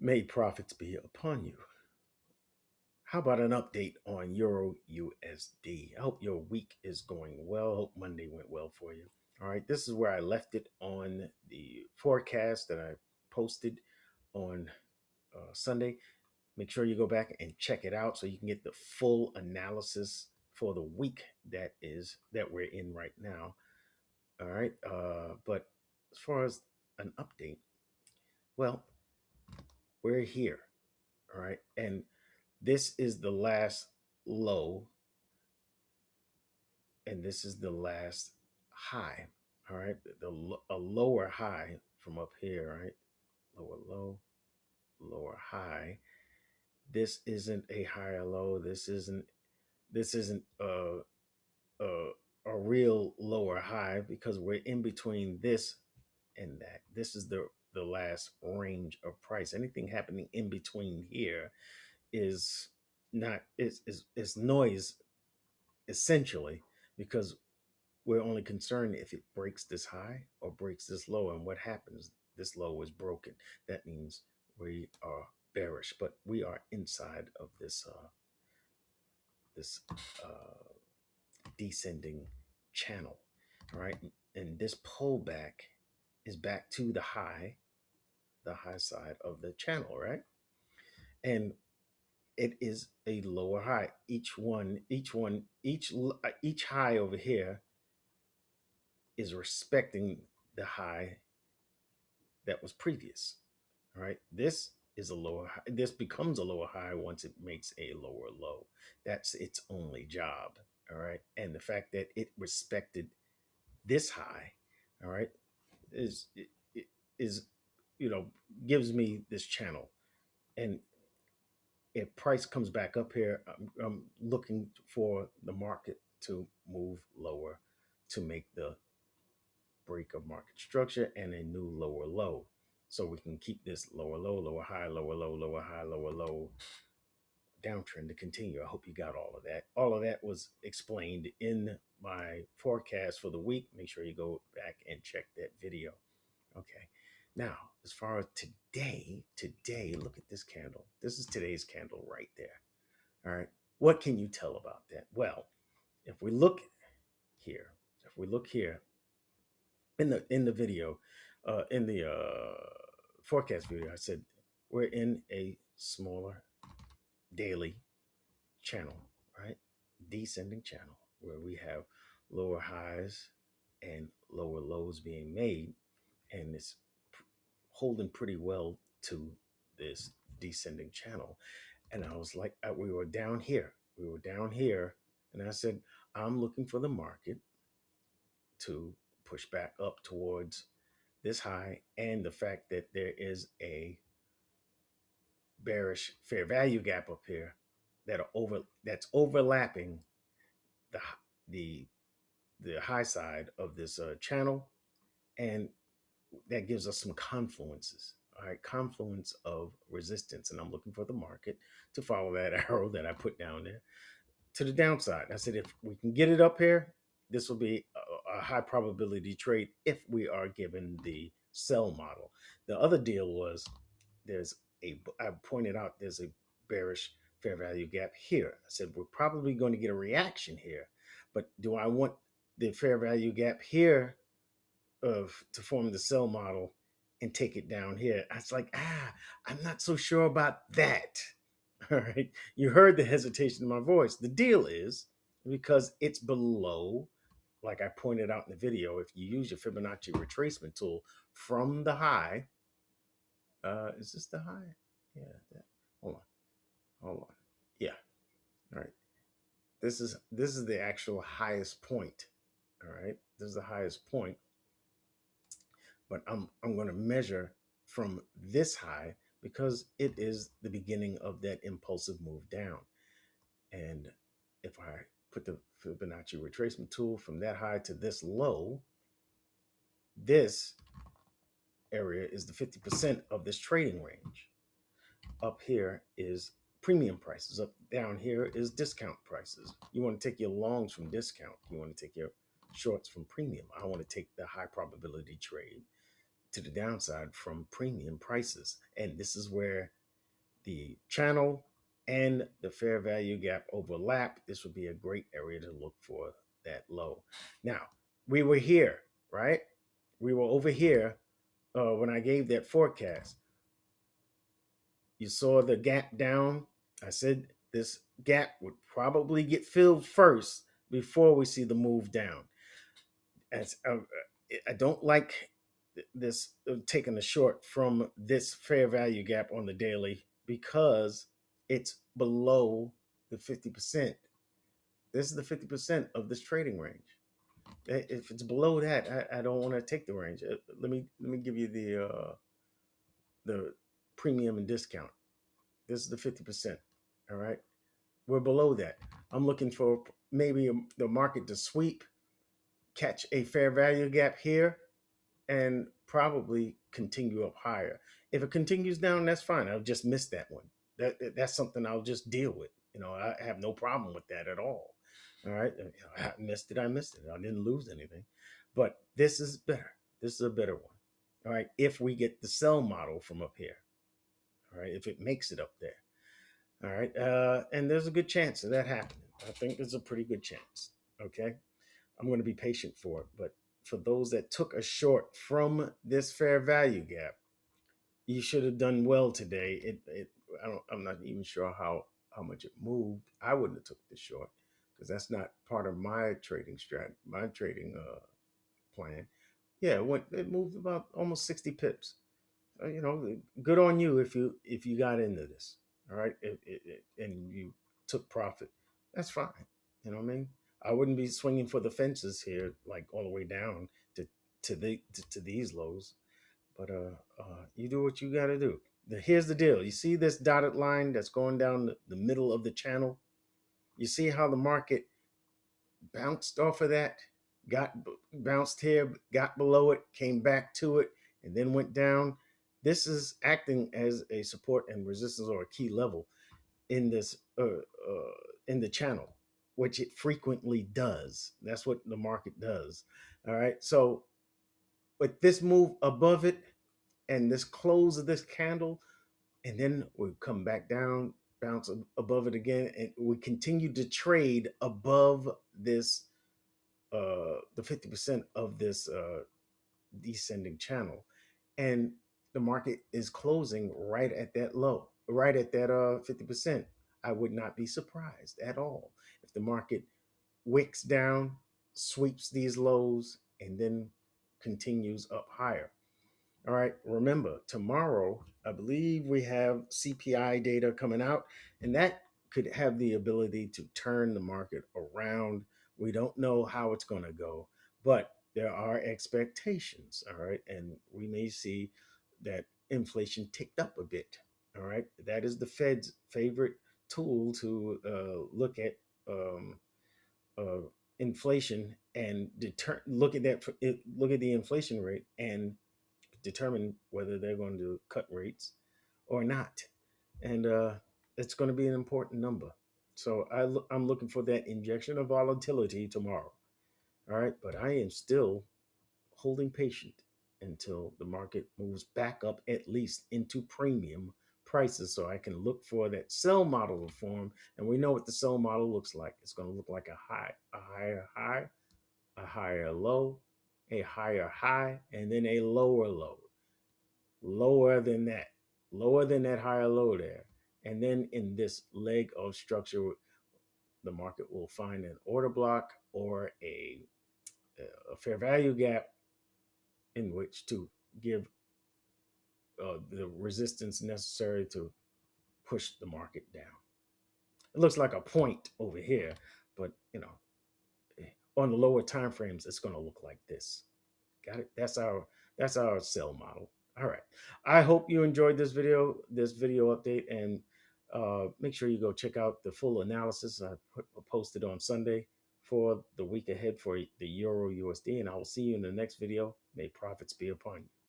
May profits be upon you. How about an update on Euro USD? I hope your week is going well. Hope Monday went well for you. All right, this is where I left it on the forecast that I posted on Sunday. Make sure you go back and check it out so you can get the full analysis for the week that we're in right now. All right, but as far as an update, well, we're here. All right, and this is the last low, and this is the last high. All right, a lower high from up here. Right, lower low, lower high. This isn't a higher low. This isn't a a real lower high because we're in between this and that. This is the last range of price. Anything happening in between here is not is noise essentially, because we're only concerned if it breaks this high or breaks this low. And what happens? This low is broken. That means we are bearish, but we are inside of this descending channel. All right, and this pullback is back to the high side of the channel, right? And it is a lower high. Each high over here is respecting the high that was previous. All right, this is a lower high. This becomes a lower high once it makes a lower low. That's its only job. All right, and the fact that it respected this high, all right, is is gives me this channel. And if price comes back up here, I'm looking for the market to move lower to make the break of market structure and a new lower low. So we can keep this lower low, lower high, lower low, lower high, lower low downtrend to continue. I hope you got all of that. All of that was explained in my forecast for the week. Make sure you go back and check that video. Okay. Now, as far as today, look at this candle. This is today's candle right there. All right. What can you tell about that? Well, if we look here, if we look here in the video, in the forecast video, I said we're in a smaller daily channel, right? Descending channel where we have lower highs and lower lows being made, and it's holding pretty well to this descending channel. And I was like, we were down here. We were down here. And I said, I'm looking for the market to push back up towards this high, and the fact that there is a bearish fair value gap up here that's overlapping the the the high side of this channel, and that gives us some confluences. All right, confluence of resistance, and I'm looking for the market to follow that arrow that I put down there to the downside. I said, if we can get it up here, this will be a high probability trade if we are given the sell model. The other deal was I pointed out there's a bearish fair value gap here. I said, we're probably going to get a reaction here, but do I want the fair value gap here to form the sell model and take it down here? I was like, I'm not so sure about that. All right. You heard the hesitation in my voice. The deal is because it's below, like I pointed out in the video, if you use your Fibonacci retracement tool from the high, is this the high? Yeah. Hold on. Hold on. Yeah. All right. This is the actual highest point. All right. This is the highest point. But I'm going to measure from this high because it is the beginning of that impulsive move down. And if I put the Fibonacci retracement tool from that high to this low, this area is the 50% of this trading range. Up here is premium prices. Up down here is discount prices. You want to take your longs from discount. You want to take your shorts from premium. I want to take the high probability trade to the downside from premium prices. And this is where the channel and the fair value gap overlap. This would be a great area to look for that low. Now, we were here, right? We were over here when I gave that forecast. You saw the gap down. I said this gap would probably get filled first before we see the move down. As I don't like this taking a short from this fair value gap on the daily because it's below the 50%. This is the 50% of this trading range. If it's below that, I don't want to take the range. Let me give you the premium and discount. This is the 50%. All right. We're below that. I'm looking for maybe the market to sweep, catch a fair value gap here, and probably continue up higher. If it continues down, that's fine. I'll just miss that one. That's something I'll just deal with. I have no problem with that at all. All right. I missed it. I missed it. I didn't lose anything. But this is better. This is a better one. All right. If we get the sell model from up here. All right. If it makes it up there. All right. And there's a good chance of that happening. I think there's a pretty good chance. Okay. I'm going to be patient for it. But for those that took a short from this fair value gap, you should have done well today. I'm not even sure how much it moved. I wouldn't have took the short because that's not part of my trading strategy, my trading plan. Yeah, it moved about almost 60 pips. Good on you if you got into this. All right, and you took profit. That's fine. You know what I mean? I wouldn't be swinging for the fences here, like all the way down to these lows. But you do what you got to do. Here's the deal. You see this dotted line that's going down the middle of the channel? You see how the market bounced off of that, got bounced here, got below it, came back to it, and then went down. This is acting as a support and resistance or a key level in this in the channel, which it frequently does. That's what the market does. All right. So with this move above it and this close of this candle, and then we'll come back down, bounce above it again, and we continue to trade above this the 50% of this descending channel, and the market is closing right at that low, right at that 50%. I would not be surprised at all if the market wicks down, sweeps these lows, and then continues up higher. All right, remember, tomorrow, I believe we have CPI data coming out, and that could have the ability to turn the market around. We don't know how it's going to go, but there are expectations. All right, and we may see that inflation ticked up a bit. All right, that is the Fed's favorite tool to look at uh, inflation and look at look at the inflation rate and determine whether they're going to cut rates or not. And it's going to be an important number. So I'm looking for that injection of volatility tomorrow. All right. But I am still holding patient until the market moves back up at least into premium prices so I can look for that sell model to form. And we know what the sell model looks like. It's going to look like a higher high, a higher low, a higher high, and then a lower low, lower than that, lower than that higher low there. And then in this leg of structure, the market will find an order block or a fair value gap in which to give the resistance necessary to push the market down. It looks like a point over here, but on the lower time frames, it's going to look like this. Got it? That's our sell model. All right. I hope you enjoyed this video update, and make sure you go check out the full analysis I posted on Sunday for the week ahead for the Euro USD, and I will see you in the next video. May profits be upon you.